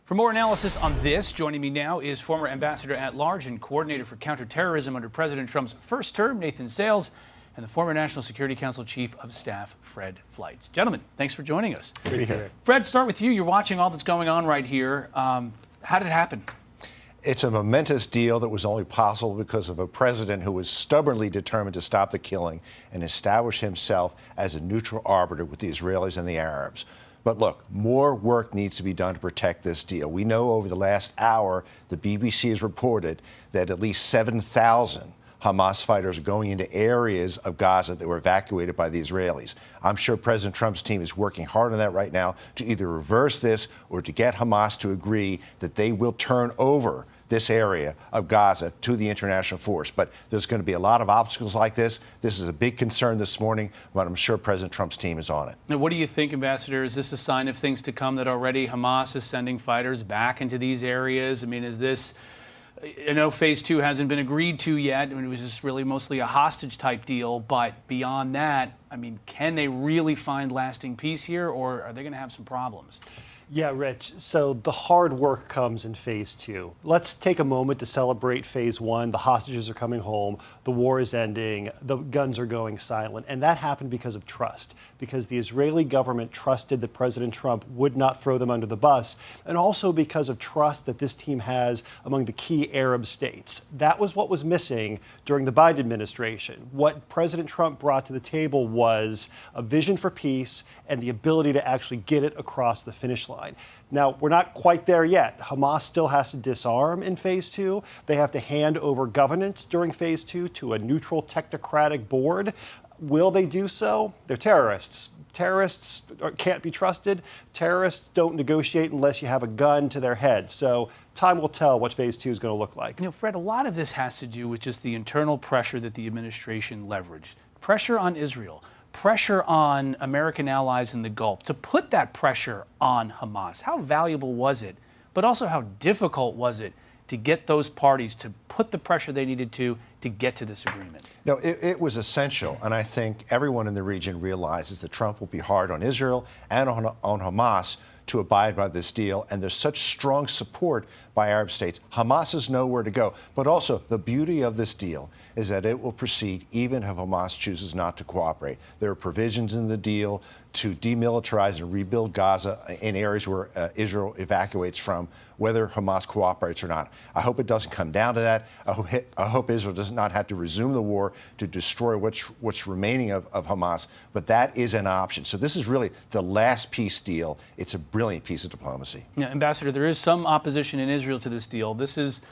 For more analysis on this, joining me now is former Ambassador at Large and Coordinator for Counterterrorism under President Trump's first term, Nathan Sales, and the former National Security Council Chief of Staff, Fred Fleitz. Gentlemen, thanks for joining us. Good to be here. Fred, start with you. You're watching all that's going on right here. How did it happen? It's a momentous deal that was only possible because of a president who was stubbornly determined to stop the killing and establish himself as a neutral arbiter with the Israelis and the Arabs. But look, more work needs to be done to protect this deal. We know over the last hour, the BBC has reported that at least 7,000 Hamas fighters are going into areas of Gaza that were evacuated by the Israelis. I'm sure President Trump's team is working hard on that right now to either reverse this or to get Hamas to agree that they will turn over this area of Gaza to the international force. But there's going to be a lot of obstacles like this. This is a big concern this morning, but I'm sure President Trump's team is on it. Now, what do you think, Ambassador? Is this a sign of things to come that already Hamas is sending fighters back into these areas? I mean, is this, I know phase 2 hasn't been agreed to yet. I mean, it was just really mostly a hostage type deal. But beyond that, I mean, can they really find lasting peace here, or are they going to have some problems? Yeah, Rich. So the hard work comes in phase 2. Let's take a moment to celebrate phase 1. The hostages are coming home. The war is ending. The guns are going silent. And that happened because of trust, because the Israeli government trusted that President Trump would not throw them under the bus, and also because of trust that this team has among the key Arab states. That was what was missing during the Biden administration. What President Trump brought to the table was a vision for peace and the ability to actually get it across the finish line. Now, we're not quite there yet. Hamas still has to disarm in phase 2. They have to hand over governance during phase 2 to a neutral technocratic board. Will they do so? They're terrorists. Terrorists can't be trusted. Terrorists don't negotiate unless you have a gun to their head. So time will tell what phase 2 is going to look like. You know, Fred, a lot of this has to do with just the internal pressure that the administration leveraged. Pressure on Israel. Pressure on American allies in the Gulf to put that pressure on Hamas. How valuable was it? But also how difficult was it to get those parties to put the pressure they needed to get to this agreement? No, it was essential. And I think everyone in the region realizes that Trump will be hard on Israel and on Hamas to abide by this deal. And there's such strong support by Arab states. Hamas has nowhere to go. But also, the beauty of this deal is that it will proceed even if Hamas chooses not to cooperate. There are provisions in the deal to demilitarize and rebuild Gaza in areas where Israel evacuates from, whether Hamas cooperates or not. I hope it doesn't come down to that. I hope Israel does not have to resume the war to destroy what's remaining of Hamas. But that is an option. So this is really the last peace deal. It's a brilliant piece of diplomacy. Yeah, Ambassador, there is some opposition in Israel to this deal. This is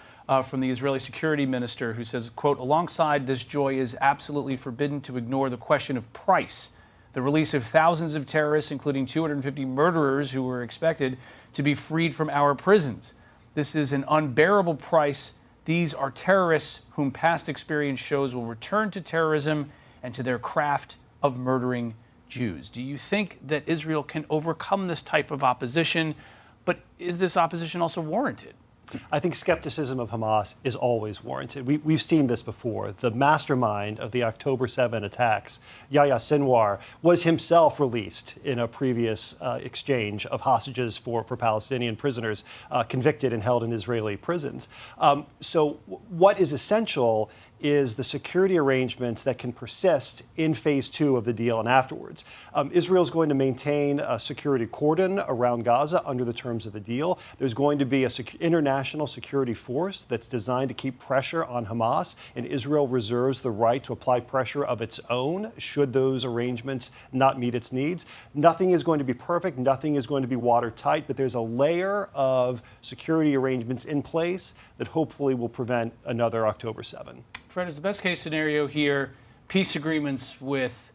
from the Israeli security minister, who says, quote, alongside this joy is absolutely forbidden to ignore the question of price. The release of thousands of terrorists, including 250 murderers who were expected to be freed from our prisons. This is an unbearable price. These are terrorists whom past experience shows will return to terrorism and to their craft of murdering Jews. Do you think that Israel can overcome this type of opposition? But is this opposition also warranted? I think skepticism of Hamas is always warranted. We've seen this before. The mastermind of the October 7 attacks, Yahya Sinwar, was himself released in a previous exchange of hostages for Palestinian prisoners convicted and held in Israeli prisons. So what is essential is the security arrangements that can persist in phase 2 of the deal and afterwards. Israel is going to maintain a security cordon around Gaza under the terms of the deal. There's going to be an international security force that's designed to keep pressure on Hamas, and Israel reserves the right to apply pressure of its own should those arrangements not meet its needs. Nothing is going to be perfect. Nothing is going to be watertight, but there's a layer of security arrangements in place that hopefully will prevent another October 7. Fred, is the best case scenario here peace agreements with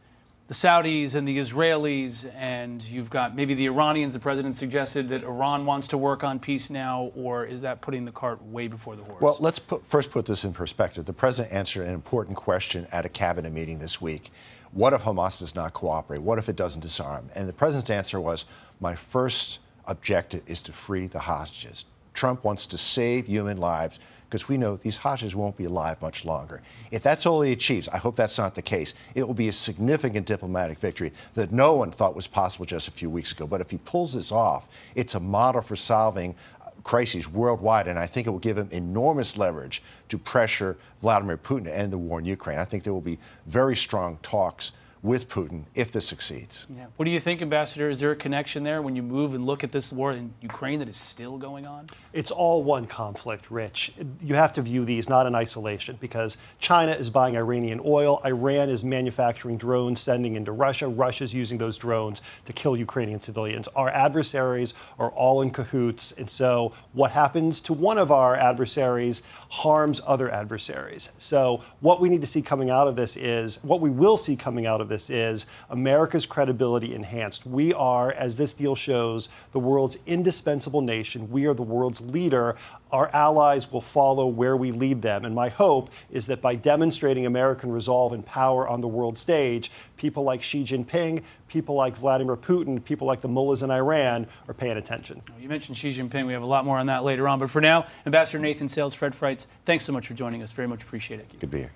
the Saudis and the Israelis, and you've got maybe the Iranians? The president suggested that Iran wants to work on peace now, or is that putting the cart way before the horse? Well, let's first put this in perspective. The president answered an important question at a cabinet meeting this week. What if Hamas does not cooperate? What if it doesn't disarm? And the president's answer was, my first objective is to free the hostages. Trump wants to save human lives because we know these hostages won't be alive much longer. If that's all he achieves, I hope that's not the case, it will be a significant diplomatic victory that no one thought was possible just a few weeks ago. But if he pulls this off, it's a model for solving crises worldwide, and I think it will give him enormous leverage to pressure Vladimir Putin to end the war in Ukraine. I think there will be very strong talks with Putin if this succeeds. Yeah. What do you think, Ambassador? Is there a connection there when you move and look at this war in Ukraine that is still going on? It's all one conflict, Rich. You have to view these not in isolation, because China is buying Iranian oil, Iran is manufacturing drones, sending into Russia, Russia's using those drones to kill Ukrainian civilians. Our adversaries are all in cahoots, and so what happens to one of our adversaries harms other adversaries. So what we need to see coming out of this is, what we will see coming out of this is America's credibility enhanced. We are, as this deal shows, the world's indispensable nation. We are the world's leader. Our allies will follow where we lead them. And my hope is that by demonstrating American resolve and power on the world stage, people like Xi Jinping, people like Vladimir Putin, people like the mullahs in Iran are paying attention. You mentioned Xi Jinping. We have a lot more on that later on. But for now, Ambassador Nathan Sales, Fred Fleitz, thanks so much for joining us. Very much appreciate it. Good to be here.